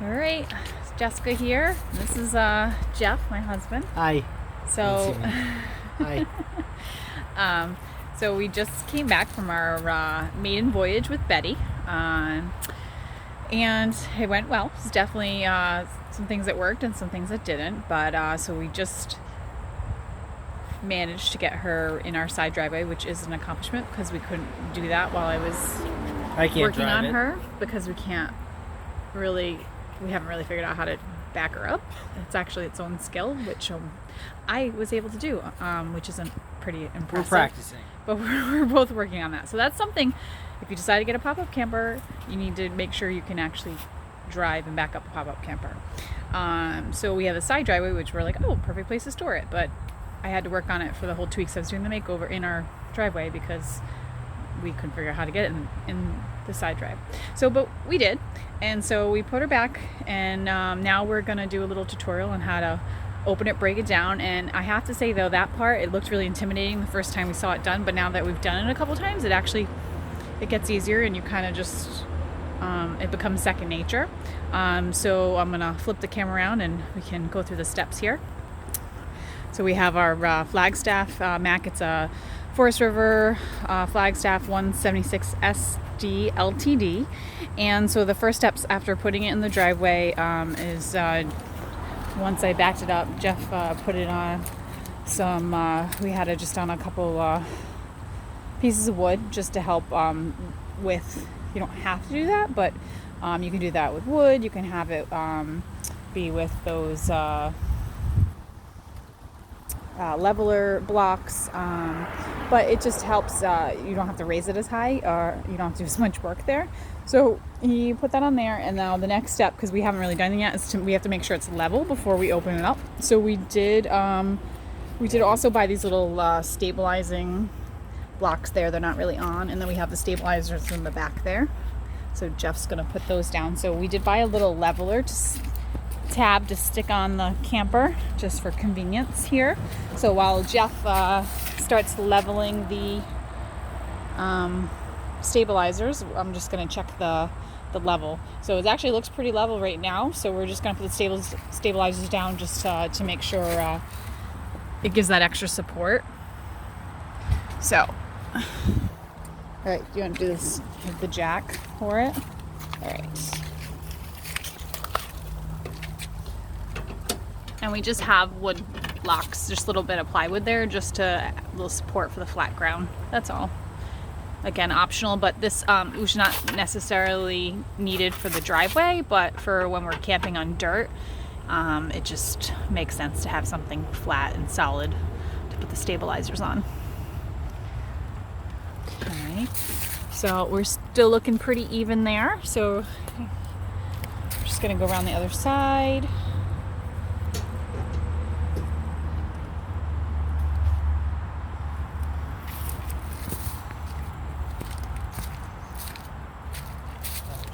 All right, it's Jessica here. This is Jeff, my husband. Hi. So, Hi. so we just came back from our maiden voyage with Betty, and it went well. There's definitely some things that worked and some things that didn't, but so we just managed to get her in our side driveway, which is an accomplishment because we couldn't do that while I was working on her because we haven't really figured out how to back her up. It's actually its own skill, which I was able to do, which isn't pretty impressive. We're practicing. But we're both working on that. So that's something, if you decide to get a pop-up camper, you need to make sure you can actually drive and back up a pop-up camper. So we have a side driveway, which we're like, oh, perfect place to store it. But I had to work on it for the whole 2 weeks I was doing the makeover in our driveway because we couldn't figure out how to get it in the side drive. But we did. And so we put her back, and now we're going to do a little tutorial on how to open it, break it down. And I have to say, though, that part, it looked really intimidating the first time we saw it done. But now that we've done it a couple times, it gets easier, and you kind of just, it becomes second nature. So I'm going to flip the camera around, and we can go through the steps here. So we have our Flagstaff Mac. It's a Forest River Flagstaff 176 SD LTD. And so the first steps after putting it in the driveway is once I backed it up, Jeff put it on some, we had it just on a couple pieces of wood just to help with, you don't have to do that, but you can do that with wood. You can have it be with those leveler blocks, but it just helps, you don't have to raise it as high, or you don't have to do as much work there. So he put that on there, and now the next step, because we haven't really done it yet, is we have to make sure it's level before we open it up. So we did also buy these little stabilizing blocks there. They're not really on, and then we have the stabilizers in the back there. So Jeff's gonna put those down. So we did buy a little leveler tab to stick on the camper just for convenience here. So while Jeff starts leveling the stabilizers, I'm just going to check the level. So it actually looks pretty level right now, so we're just going to put the stabilizers down just to make sure it gives that extra support. So all right, do you want to do this with the jack for it? All right. And we just have wood blocks, just a little bit of plywood there, just to a little support for the flat ground. That's all. Again, optional, but this was not necessarily needed for the driveway, but for when we're camping on dirt, it just makes sense to have something flat and solid to put the stabilizers on. Okay, so we're still looking pretty even there. So we're just gonna go around the other side.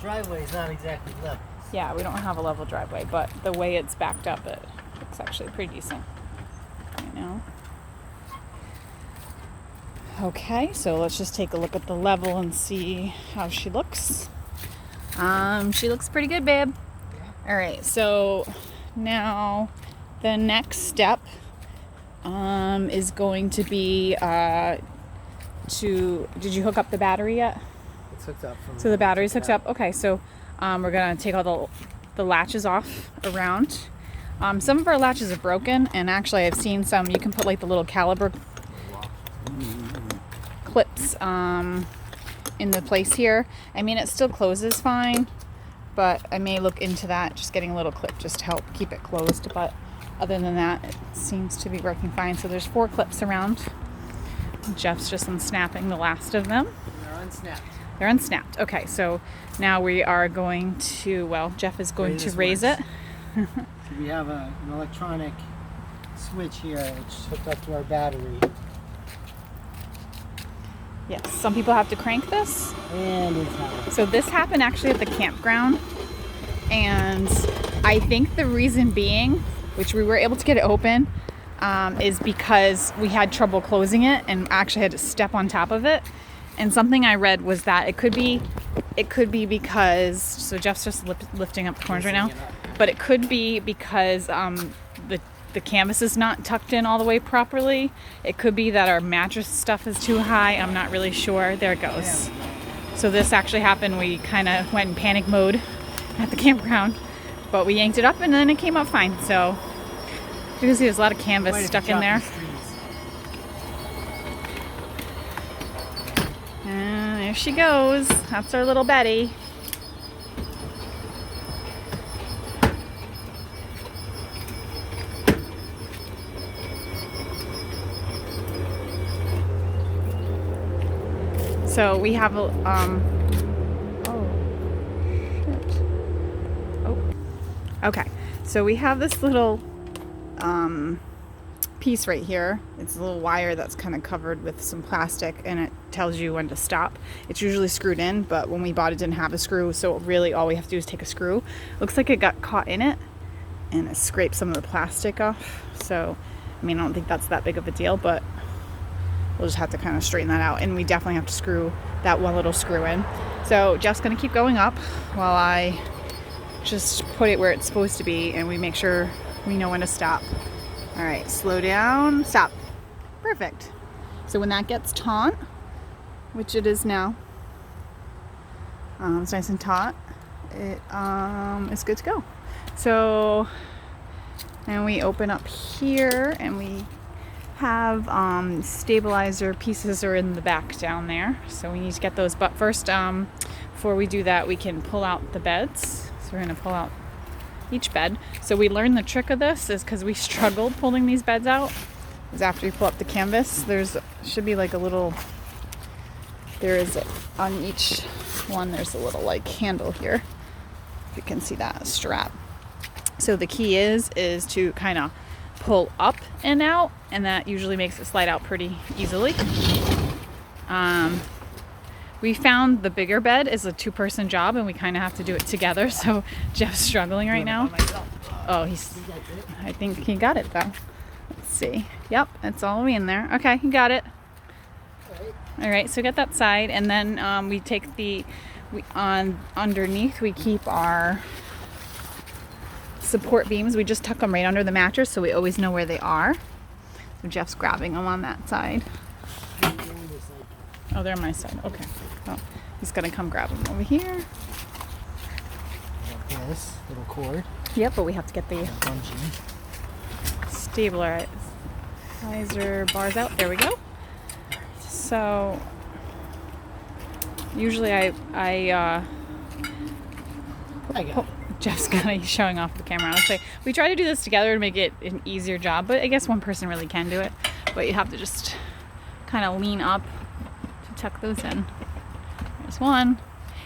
Driveway is not exactly level. Yeah, we don't have a level driveway, but the way it's backed up, it looks actually pretty decent right now. Okay, so let's just take a look at the level and see how she looks. She looks pretty good, babe. All right, so now the next step is going to be did you hook up the battery yet? It's hooked up. So the battery's hooked up. Okay, so we're gonna take all the latches off around. Some of our latches are broken, and actually I've seen some. You can put like the little caliber clips in the place here. I mean, it still closes fine, but I may look into that, just getting a little clip just to help keep it closed. But other than that, it seems to be working fine. So there's 4 clips around. Jeff's just unsnapping the last of them. They're unsnapped. They're unsnapped. Okay, so now we are going to, well, Jeff is going to raise it. So we have an electronic switch here, which is hooked up to our battery. Yes, some people have to crank this. And it's happening. So this happened actually at the campground. And I think the reason being, which we were able to get it open, is because we had trouble closing it and actually had to step on top of it. And something I read was that it could be it could be because, so Jeff's just lifting up the corners right now, but it could be because the canvas is not tucked in all the way properly. It could be that our mattress stuff is too high. I'm not really sure. There it goes. So this actually happened. We kind of went in panic mode at the campground, but we yanked it up and then it came up fine. So you can see there's a lot of canvas stuck in there. And there she goes. That's our little Betty. So we have a, okay. So we have this little piece right here. It's a little wire that's kind of covered with some plastic, and it tells you when to stop. It's usually screwed in, but when we bought it, didn't have a screw, so really all we have to do is take a screw. Looks like it got caught in it, and it scraped some of the plastic off. So, I mean, I don't think that's that big of a deal, but we'll just have to kind of straighten that out, and we definitely have to screw that one little screw in. So Jeff's gonna keep going up while I just put it where it's supposed to be, and we make sure we know when to stop. All right, slow down, stop. Perfect. So when that gets taut, which it is now, it's nice and taut, it's good to go. So then we open up here, and we have stabilizer pieces are in the back down there, so we need to get those. But first, before we do that, we can pull out the beds. So we're going to pull out each bed. So we learned the trick of this is because we struggled pulling these beds out, is after you pull up the canvas, should be like a little, on each one there's a little like handle here, if you can see that strap. So the key is to kind of pull up and out, and that usually makes it slide out pretty easily. We found the bigger bed is a 2-person job, and we kind of have to do it together. So Jeff's struggling right now. Oh, I think he got it though. Let's see. Yep, it's all the way in there. Okay, he got it. All right, so get that side, and then we take underneath we keep our support beams. We just tuck them right under the mattress, so we always know where they are. So Jeff's grabbing them on that side. Oh, they're on my side. Okay. Well, he's gonna come grab them over here. Like this little cord. Yep, but we have to get the bungee stabilizer bars out. There we go. So usually Jeff's he's showing off the camera. I'll say we try to do this together to make it an easier job, but I guess one person really can do it. But you have to just kind of lean up to tuck those in. There's one.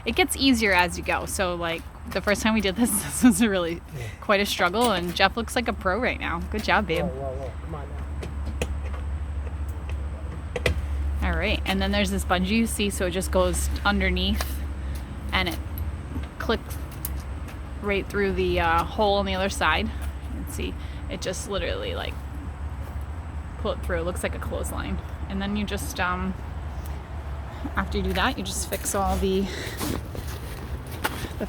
It gets easier as you go. So like the first time we did this was really quite a struggle, and Jeff looks like a pro right now. Good job, babe. Whoa. Come on now. All right, and then there's this bungee you see, so it just goes underneath, and it clicks right through the hole on the other side. You can see it just literally like pull it through. It looks like a clothesline, and then you just after you do that, you just fix all the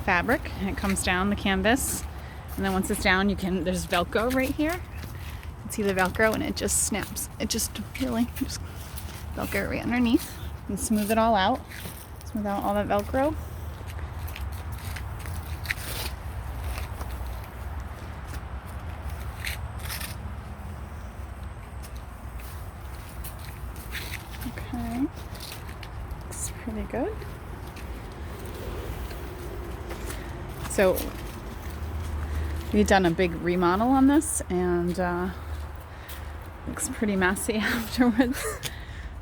fabric, and it comes down the canvas, and then once it's down, there's Velcro right here. You can see the Velcro, and it just snaps. It just Velcro right underneath, and smooth it all out. Smooth out all that Velcro. Okay, looks pretty good. So we've done a big remodel on this, and looks pretty messy afterwards.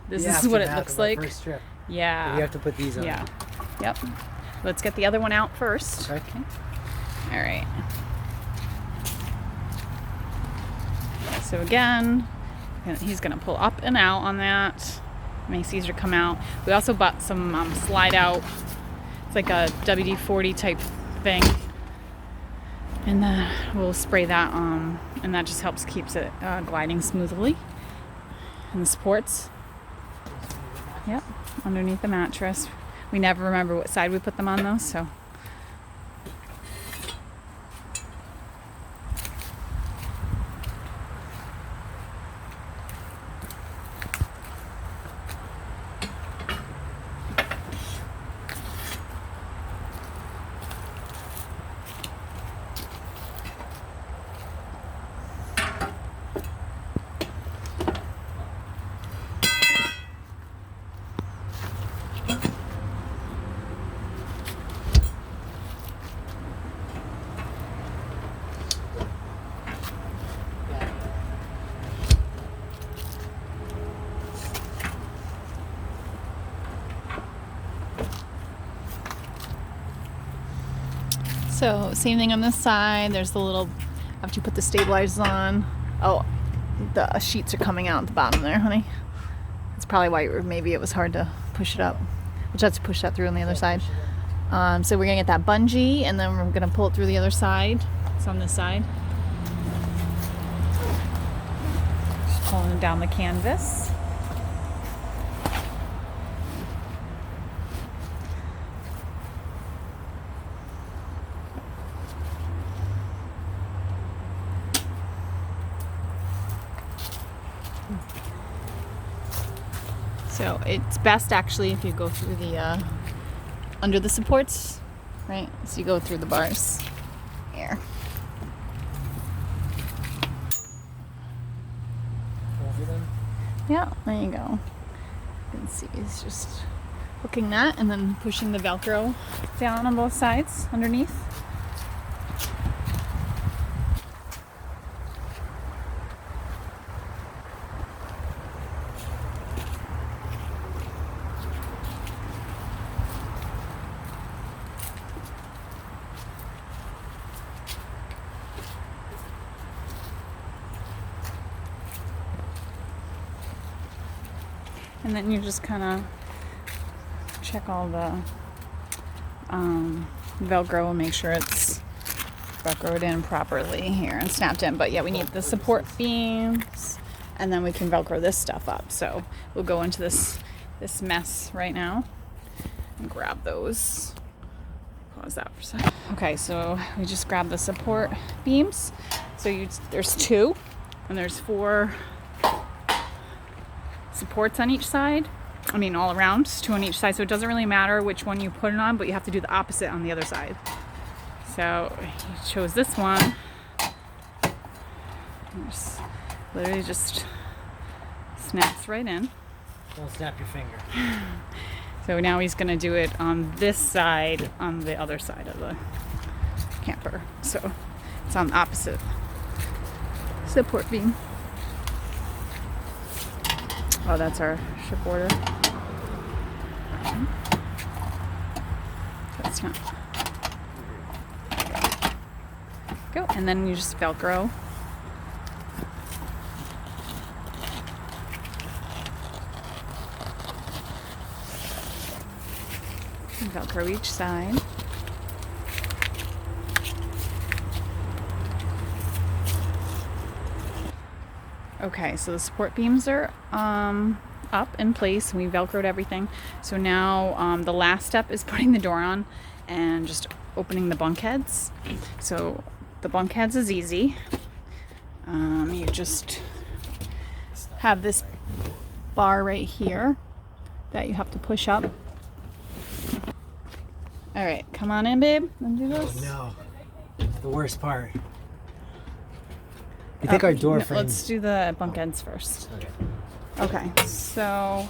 This is what it looks like. First trip. Yeah. You have to put these on. Yeah. Yep. Let's get the other one out first. Okay. All right. So again, he's gonna pull up and out on that. Makes it easier to come out. We also bought some slide out. It's like a WD-40 type thing, and then we'll spray that and that just keeps it gliding smoothly. And the supports, yep, underneath the mattress. We never remember what side we put them on though, so. So same thing on this side. There's the little, after you put the stabilizers on. Oh, the sheets are coming out at the bottom there, honey. That's probably why maybe it was hard to push it up. We'll just have to push that through on the other side. So we're gonna get that bungee and then we're gonna pull it through the other side. It's on this side. Just pulling down the canvas. So it's best actually if you go through the under the supports, right? So you go through the bars here. Over them. Yeah, there you go. You can see it's just hooking that and then pushing the Velcro down on both sides underneath. And then you just kind of check all the Velcro and make sure it's Velcroed in properly here and snapped in. But yeah, we need the support beams and then we can Velcro this stuff up. So we'll go into this mess right now and grab those. Pause that for a second. Okay, so we just grabbed the support beams. So there's 2 and there's 4 supports on each side. I mean all around, 2 on each side, so it doesn't really matter which one you put it on, but you have to do the opposite on the other side. So he chose this one. Literally just snaps right in. Don't snap your finger. So now he's gonna do it on this side, on the other side of the camper. So it's on the opposite support beam. Oh, that's our ship order. That's not. Go, and then you just Velcro. Velcro each side. Okay, so the support beams are up in place and we Velcroed everything. So now the last step is putting the door on and just opening the bulkheads. So the bulkheads is easy. You just have this bar right here that you have to push up. All right, come on in, babe. Undo this. Oh no, the worst part. You think our door frame? Let's do the bulkheads first. Okay, so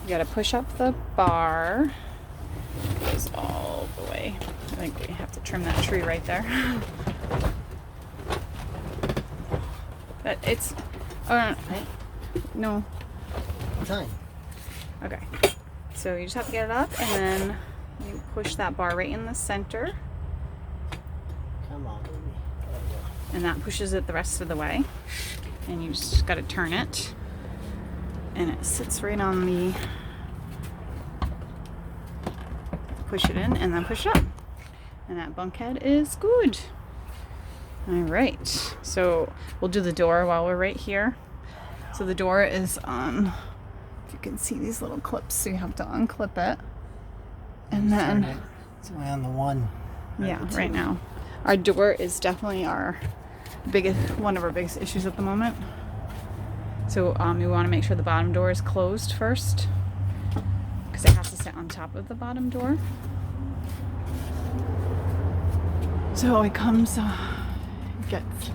you gotta push up the bar. It goes all the way. I think we have to trim that tree right there. But it's, no. Time. Okay, so you just have to get it up and then you push that bar right in the center. Come on, baby. And that pushes it the rest of the way. And you just got to turn it. And it sits right on the... Push it in and then push it up. And that bulkhead is good. All right. So we'll do the door while we're right here. So the door is on you can see these little clips, so you have to unclip it. And Just turn then, it. It's only on the one. yeah, right now. Our door is definitely one of our biggest issues at the moment. So you want to make sure the bottom door is closed first, because it has to sit on top of the bottom door. So it comes, gets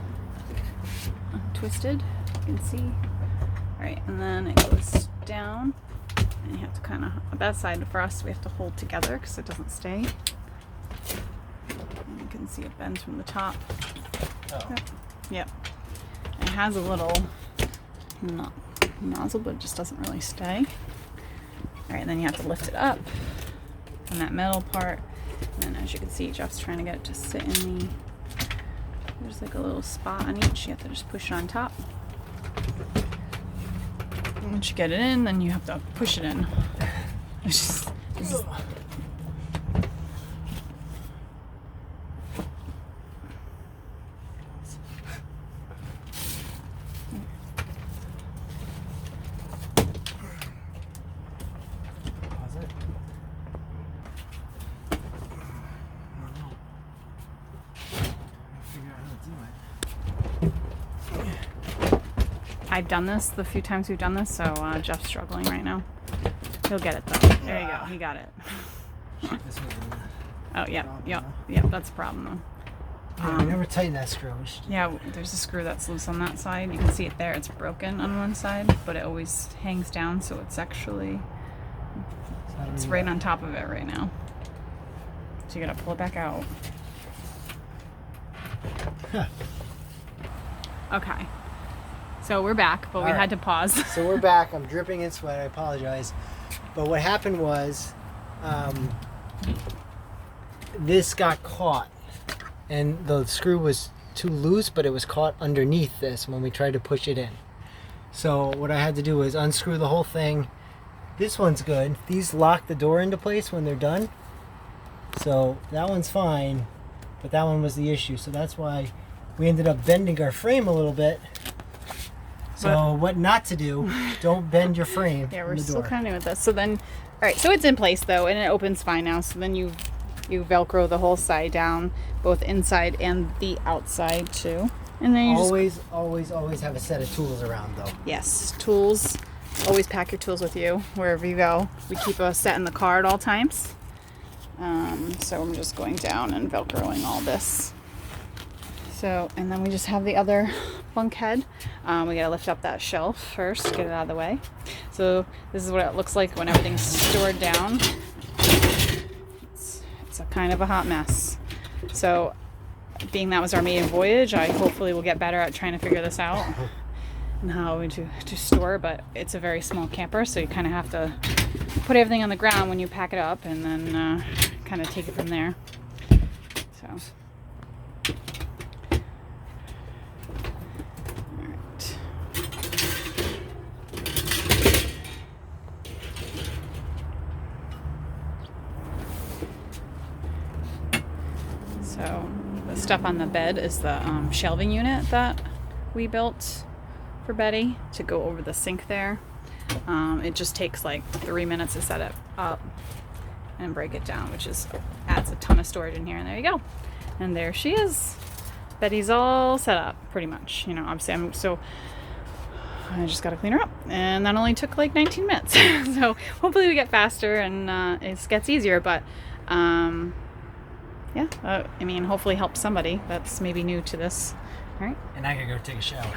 twisted, you can see. All right, and then it goes down, and you have to kind of, that side for us, we have to hold together because it doesn't stay. And you can see it bends from the top. Oh. Yep. It has a little nozzle, but it just doesn't really stay. All right, and then you have to lift it up on that metal part. And then as you can see, Jeff's trying to get it to sit in the, there's like a little spot on each. You have to just push it on top. And once you get it in, then you have to push it in. It's just, Pause it. Figure out how to do it. I've done this the few times we've done this, so Jeff's struggling right now. He'll get it though. There you go. He got it. This was Oh, yeah, Problem, yep, huh? yep. That's a problem though. we never tighten that screw. We should- Yeah, there's a screw that's loose on that side. You can see it there. It's broken on one side, but it always hangs down, so it's actually, so how do it's we- right on top of it right now. So you gotta pull it back out. Okay. So we're back, but we All right. had to pause. So we're back. I'm dripping in sweat. I apologize. But what happened was, this got caught, and the screw was too loose, but it was caught underneath this when we tried to push it in. So what I had to do was unscrew the whole thing. This one's good. These lock the door into place when they're done. So that one's fine, but that one was the issue. So that's why we ended up bending our frame a little bit. So what not to do, don't bend your frame. Yeah, on we're the still door. kind of with this. So then, all right, so it's in place though, and it opens fine now. So then you Velcro the whole side down, both inside and the outside too. And then you just, Always have a set of tools around though. yes, tools. Always pack your tools with you wherever you go. We keep a set in the car at all times. So I'm just going down and Velcroing all this. So, and then we just have the other bulkhead. We gotta lift up that shelf first, get it out of the way. So this is what it looks like when everything's stored down. It's a kind of a hot mess. So being that was our maiden voyage, I hopefully will get better at trying to figure this out and how to store, but it's a very small camper, so you kind of have to put everything on the ground when you pack it up and then kind of take it from there. So. So the stuff on the bed is the shelving unit that we built for Betty to go over the sink there. It just takes like 3 minutes to set it up and break it down, which adds a ton of storage in here. And there you go. And there she is. Betty's all set up pretty much. You know, obviously so I just got to clean her up, and that only took like 19 minutes. So hopefully we get faster and it gets easier, but yeah, I mean, hopefully help somebody that's maybe new to this. All right. And I gotta go take a shower.